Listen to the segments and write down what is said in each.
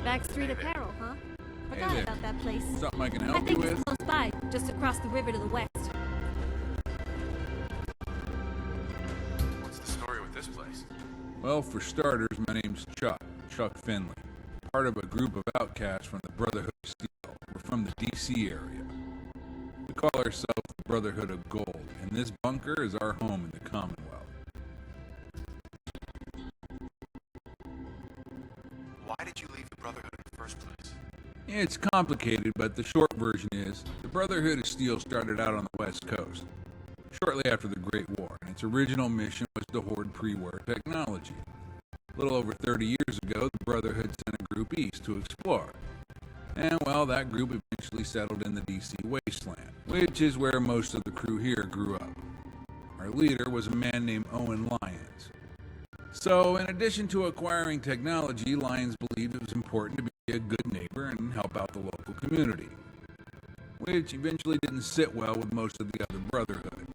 Back Street Apparel, huh? Forgot there. about that place. Something I can I help you think it's with? close by, just across the river to the west. What's the story with this place? Well, for starters, my name's Chuck Finley. Part of a group of outcasts from the Brotherhood of Steel. We're from the D.C. area. We call ourselves the Brotherhood of Gold, and this bunker is our home in the Commonwealth. Why did you leave the Brotherhood in the first place? It's complicated, but the short version is the Brotherhood of Steel started out on the West Coast, shortly after the Great War, and its original mission was to hoard pre-war technology. A little over 30 years ago, the Brotherhood sent a group east to explore. And, well, that group eventually settled in the D.C. wasteland, which is where most of the crew here grew up. Our leader was a man named Owen Lyons. So, in addition to acquiring technology, Lyons believed it was important to be a good neighbor and help out the local community, which eventually didn't sit well with most of the other Brotherhood.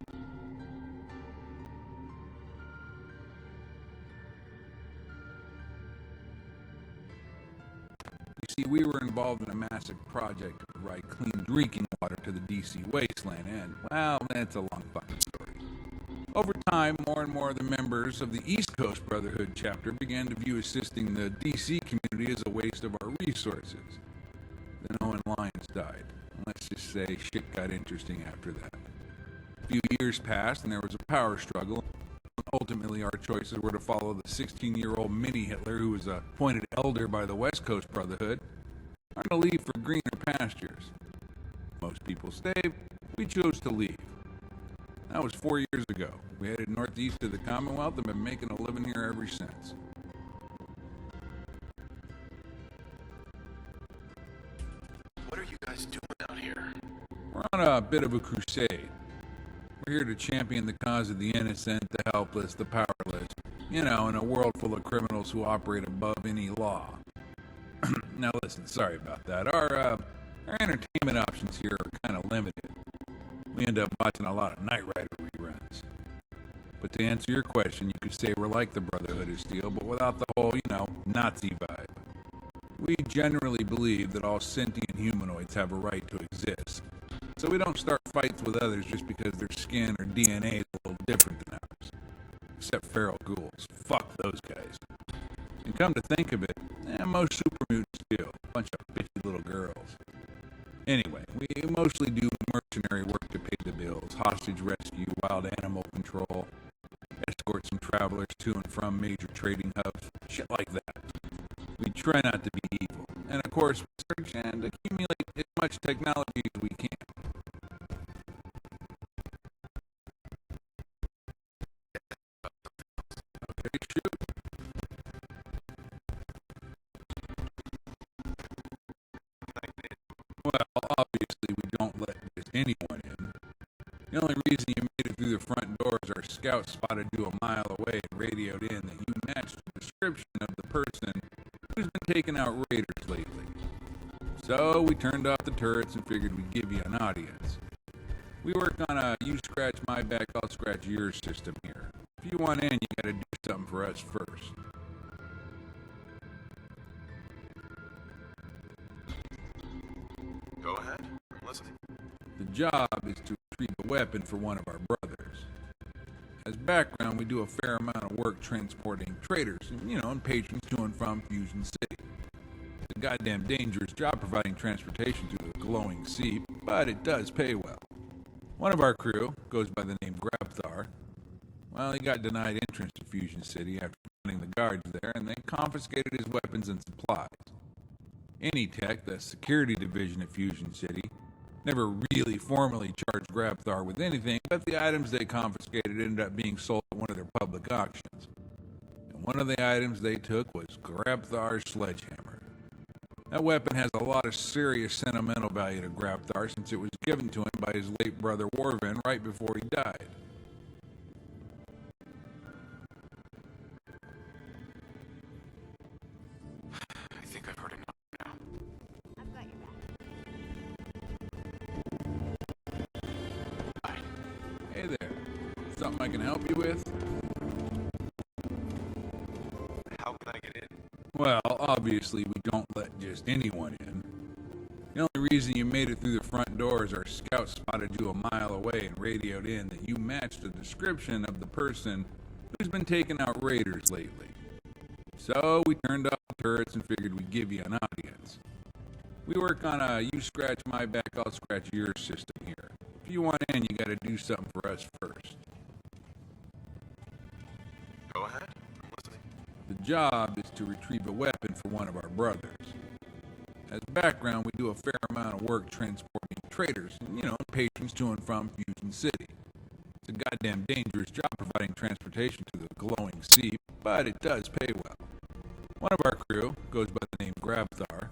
You see, we were involved in a massive project to provide clean drinking water to the D.C. wasteland, and, well, that's a long fucking story. Over time, more and more of the members of the East Coast Brotherhood chapter began to view assisting the D.C. community as a waste of our resources. Then Owen Lyons died. Let's just say shit got interesting after that. A few years passed, and there was a power struggle. Ultimately, our choices were to follow the 16-year-old mini-Hitler who was appointed elder by the West Coast Brotherhood, or to leave for greener pastures. Most people stayed. We chose to leave. That was 4 years ago. We headed northeast to the Commonwealth and been making a living here ever since. What are you guys doing out here? We're on a bit of a crusade. We're here to champion the cause of the innocent, the helpless, the powerless. You know, in a world full of criminals who operate above any law. Now listen, sorry about that. Our entertainment options here are kind of limited. We end up watching a lot of Knight Rider reruns. But to answer your question, you could say we're like the Brotherhood of Steel, but without the whole, Nazi vibe. We generally believe that all sentient humanoids have a right to exist. So we don't start fights with others just because their skin or DNA is a little different than ours. Except feral ghouls. Fuck those guys. And come to think of it, most super mutants do. A bunch of bitchy little girls. Anyway, we mostly do mercenary work to pay the bills. Hostage rescue, wild animal control, escort some travelers to and from major trading hubs. Shit like that. We try not to be evil. And of course, we search and accumulate as much technology as we can. Okay, shoot. Well, obviously we don't let just anyone in. The only reason you made it through the front door is our scout spotted you a mile away and radioed in that you matched the description of the person who's been taking out raiders lately. So we turned off the turrets and figured we'd give you an audience. We work on a you scratch my back, I'll scratch yours system here. If you want in, you gotta do something for us first. Go ahead. I'm listening. The job is to retrieve a weapon for one of our brothers. As background, we do a fair amount of work transporting traders, and patrons to and from Fusion City. It's a goddamn dangerous job providing transportation through the glowing sea, but it does pay well. One of our crew goes by the name Grabthar. Well, he got denied entrance to Fusion City after finding the guards there, and they confiscated his weapons and supplies. Anytech, the security division at Fusion City, never really formally charged Grabthar with anything, but the items they confiscated ended up being sold at one of their public auctions. And one of the items they took was Grabthar's sledgehammer. That weapon has a lot of serious sentimental value to Grabthar since it was given to him by his late brother Warvin right before he died. I think I've heard enough now. I've got your back. Bye. Hey there. Something I can help you with? How can I get in? Well, obviously, we don't let just anyone in. The only reason you made it through the front door is our scout spotted you a mile away and radioed in that you matched the description of the person who's been taking out raiders lately. So we turned off the turrets and figured we'd give you an audience. We work on a you scratch my back, I'll scratch your system here. If you want in, you gotta do something for us first. Go ahead. I'm listening. The job is to retrieve a weapon for one of our brothers. As background, we do a fair amount of work transporting traders and, patrons to and from Fusion City. It's a goddamn dangerous job providing transportation to the glowing sea, but it does pay well. One of our crew goes by the name Grabthar.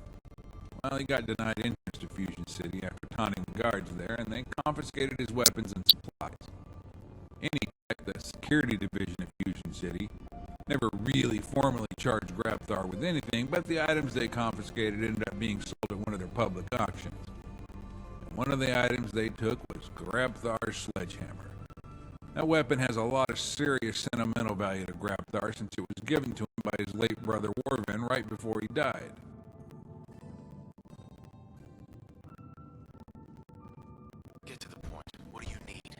Well, he got denied entrance to Fusion City after taunting the guards there, and they confiscated his weapons and supplies. Anytech, the security division of Fusion City, never really formally charged Grabthar with anything, but the items they confiscated ended up being sold at one of their public auctions. And one of the items they took was Grabthar's sledgehammer. That weapon has a lot of serious sentimental value to Grabthar since it was given to him by his late brother Warvin right before he died. Get to the point. What do you need?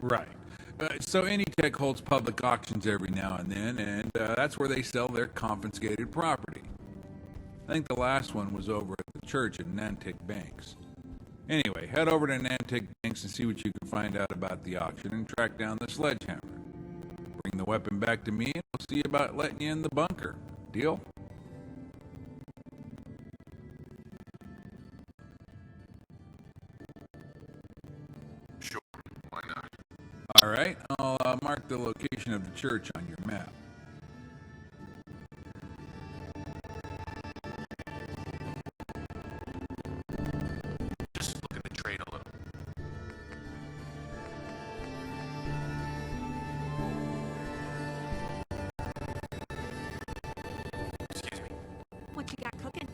Right. So Anytech holds public auctions every now and then, and that's where they sell their confiscated property. I think the last one was over at the church in Nantic Banks. Anyway, head over to Nantic Banks and see what you can find out about the auction and track down the sledgehammer. Bring the weapon back to me and we'll see about letting you in the bunker. Deal? Sure. Why not? All right, I'll mark the location of the church on your map. Just look at the trade a little. Excuse me. What you got cooking?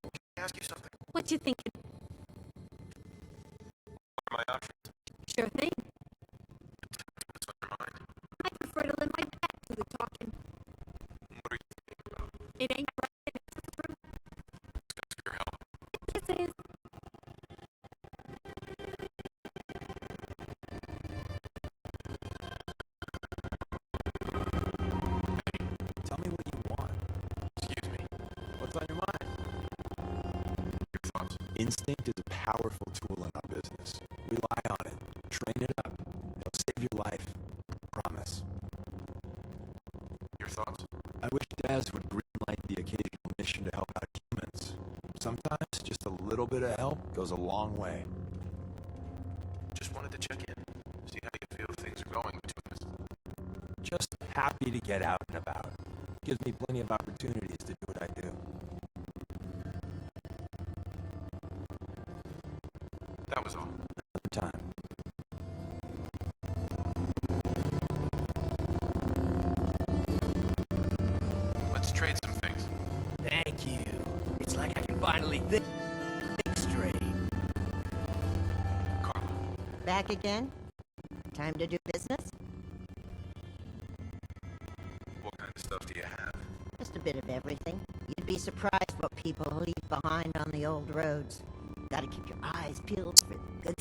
Can I ask you something? What you thinking? What are my options? Sure thing. What's on your mind? I prefer to let my back do the talking. What are you thinking about? It ain't right. It's true. Ask for your help. Yes, it is. Tell me what you want. Excuse me. What's on your mind? Your thoughts? Instinct is a powerful tool in our business. Rely on it. Train it up. It'll save your life. Promise. Your thoughts? I wish Daz would greenlight the occasional mission to help out humans. Sometimes just a little bit of help goes a long way. Just wanted to check in. See how you feel things are going between us. Just happy to get out and about. Gives me plenty of opportunities to do what I do. That was all. Another time. Let's trade some things. Thank you. It's like I can finally think straight. Carla. Back again? Time to do business? What kind of stuff do you have? Just a bit of everything. You'd be surprised what people leave behind on the old roads. Gotta keep your eyes peeled for good